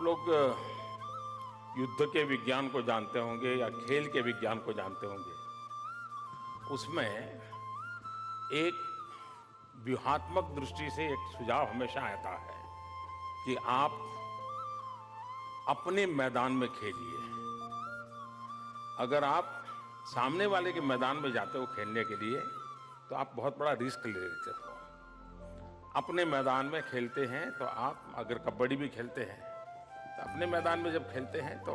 लोग युद्ध के विज्ञान को जानते होंगे या खेल के विज्ञान को जानते होंगे। उसमें एक व्यूहात्मक दृष्टि से एक सुझाव हमेशा आता है कि आप अपने मैदान में खेलिए। अगर आप सामने वाले के मैदान में जाते हो खेलने के लिए तो आप बहुत बड़ा रिस्क ले लेते हो। अपने मैदान में खेलते हैं तो आप अगर कबड्डी भी खेलते हैं तो अपने मैदान में जब खेलते हैं तो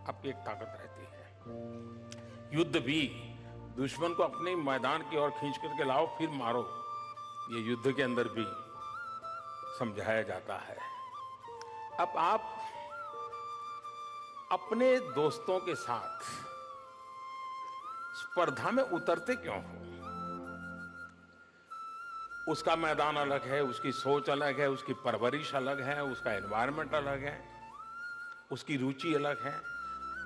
आपकी एक ताकत रहती है। युद्ध भी दुश्मन को अपने मैदान की ओर खींच करके लाओ फिर मारो, ये युद्ध के अंदर भी समझाया जाता है। अब आप अपने दोस्तों के साथ स्पर्धा में उतरते क्यों हो? उसका मैदान अलग है, उसकी सोच अलग है, उसकी परवरिश अलग है, उसका एनवायरनमेंट अलग है, उसकी रुचि अलग है।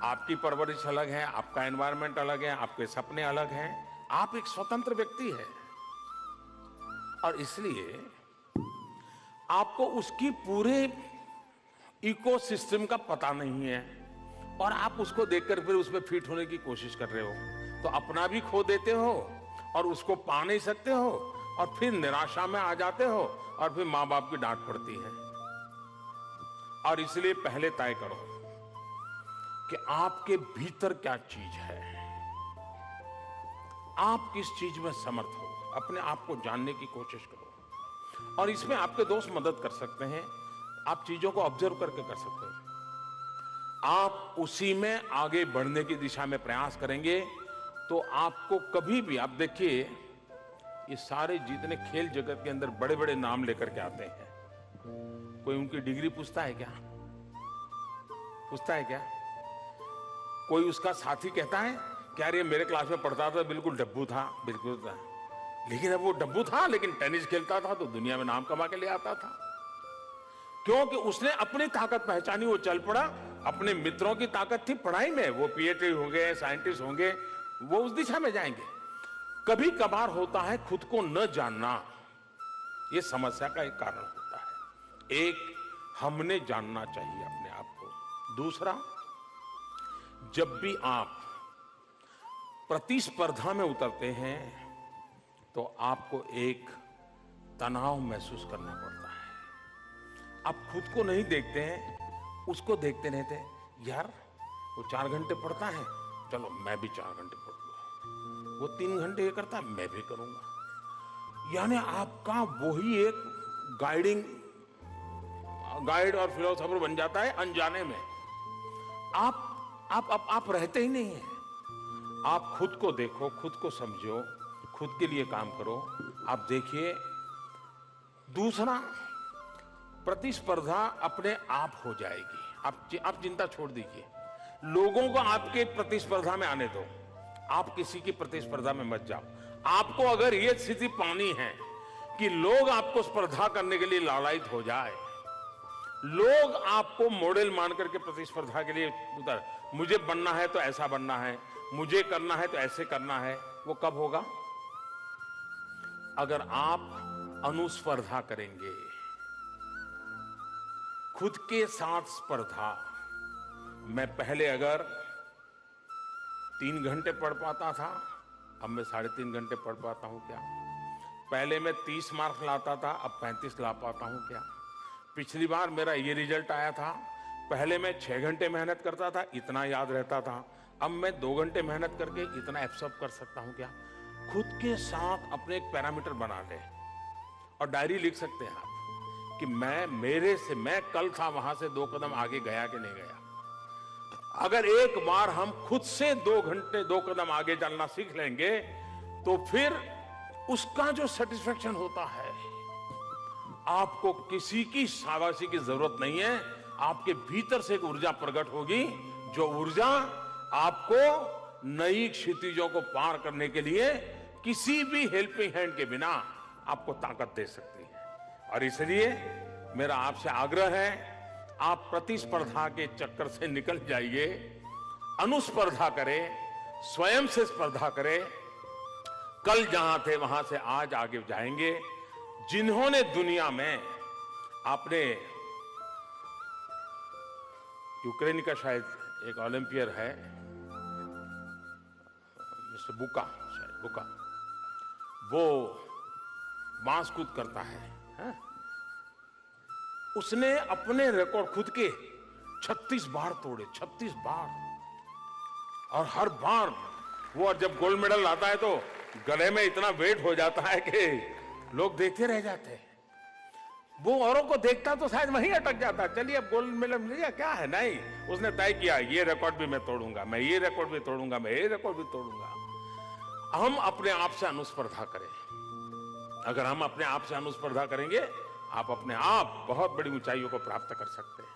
आपकी परवरिश अलग है, आपका एनवायरनमेंट अलग है, आपके सपने अलग हैं। आप एक स्वतंत्र व्यक्ति हैं और इसलिए आपको उसकी पूरे इकोसिस्टम का पता नहीं है और आप उसको देखकर फिर उसमें फिट होने की कोशिश कर रहे हो तो अपना भी खो देते हो और उसको पा नहीं सकते हो और फिर निराशा में आ जाते हो और फिर मां बाप की डांट पड़ती है। और इसलिए पहले तय करो कि आपके भीतर क्या चीज है, आप किस चीज में समर्थ हो, अपने आप को जानने की कोशिश करो। और इसमें आपके दोस्त मदद कर सकते हैं, आप चीजों को ऑब्जर्व करके कर सकते हो। आप उसी में आगे बढ़ने की दिशा में प्रयास करेंगे तो आपको कभी भी, आप देखिए ये सारे जितने खेल जगत के अंदर बड़े बड़े नाम लेकर के आते हैं, कोई उनकी डिग्री पूछता है क्या? पूछता है क्या? कोई उसका साथी कहता है कि यार ये मेरे क्लास में पढ़ता था, बिल्कुल डब्बू था, बिल्कुल था। लेकिन अब वो डब्बू था लेकिन टेनिस खेलता था तो दुनिया में नाम कमा के ले आता था, क्योंकि उसने अपनी ताकत पहचानी, वो चल पड़ा। अपने मित्रों की ताकत थी पढ़ाई में, वो पीएचडी होंगे, साइंटिस्ट होंगे, वो उस दिशा में जाएंगे। कभी कभार होता है खुद को न जानना, ये समस्या का एक कारण होता है। एक, हमने जानना चाहिए अपने आप को। दूसरा, जब भी आप प्रतिस्पर्धा में उतरते हैं तो आपको एक तनाव महसूस करना पड़ता है। आप खुद को नहीं देखते हैं, उसको देखते रहते हैं। यार वो 4 घंटे पढ़ता है, चलो मैं भी 4 घंटे पढ़ लूं। वो 3 घंटे ये करता है, मैं भी करूंगा। यानी आपका वही एक गाइड और फिलोसोफर बन जाता है अनजाने में। आप रहते ही नहीं हैं। आप खुद को देखो, खुद को समझो, खुद के लिए काम करो। आप देखिए, दूसरा, प्रतिस्पर्धा अपने आप हो जाएगी। आप चिंता छोड़ दीजिए, लोगों को आपके प्रतिस्पर्धा में आने दो, आप किसी की प्रतिस्पर्धा में मत जाओ। आपको अगर यह स्थिति पानी है कि लोग आपको स्पर्धा करने के लिए लालायित हो जाए, लोग आपको मॉडल मान करके प्रतिस्पर्धा के लिए उतर, मुझे बनना है तो ऐसा बनना है, मुझे करना है तो ऐसे करना है, वो कब होगा? अगर आप अनुस्पर्धा करेंगे, खुद के साथ स्पर्धा। मैं पहले अगर 3 घंटे पढ़ पाता था, अब मैं 3.5 घंटे पढ़ पाता हूं क्या? पहले मैं 30 मार्क्स लाता था, अब 35 ला पाता हूं क्या? पिछली बार मेरा ये रिजल्ट आया था, पहले मैं 6 घंटे मेहनत करता था, इतना याद रहता था, अब मैं 2 घंटे मेहनत करके इतना एब्सॉर्ब कर सकता हूं क्या? खुद के साथ अपने एक पैरामीटर बना ले और डायरी लिख सकते हैं आप कि मैं कल था वहां से 2 कदम आगे गया कि नहीं गया। अगर एक बार हम खुद से 2 कदम आगे चलना सीख लेंगे तो फिर उसका जो सेटिस्फेक्शन होता है, आपको किसी की शाबाशी की जरूरत नहीं है। आपके भीतर से एक ऊर्जा प्रकट होगी, जो ऊर्जा आपको नई क्षितिजों को पार करने के लिए किसी भी हेल्पिंग हैंड के बिना आपको ताकत दे सकती है। और इसलिए मेरा आपसे आग्रह है, आप प्रतिस्पर्धा के चक्कर से निकल जाइए, अनुस्पर्धा करें, स्वयं से स्पर्धा करें। कल जहां थे वहां से आज आगे जाएंगे। जिन्होंने दुनिया में आपने यूक्रेन का शायद एक ओलंपियर है, मिस्टर बुका, शायद बुका, वो बांस कूद करता है? उसने अपने रिकॉर्ड खुद के 36 बार तोड़े, 36 बार। और हर बार वो जब गोल्ड मेडल लाता है तो गले में इतना वेट हो जाता है कि लोग देखते रह जाते हैं। वो औरों को देखता तो शायद वहीं अटक जाता, चलिए अब गोल्ड मेडल मिल गया, क्या है। नहीं, उसने तय किया ये रिकॉर्ड भी मैं तोड़ूंगा, मैं ये रिकॉर्ड भी तोड़ूंगा, मैं ये रिकॉर्ड भी तोड़ूंगा। हम अपने आप से अनुस्पर्धा करें। अगर हम अपने आप से अनुस्पर्धा करेंगे, आप अपने आप बहुत बड़ी ऊंचाइयों को प्राप्त कर सकते हैं।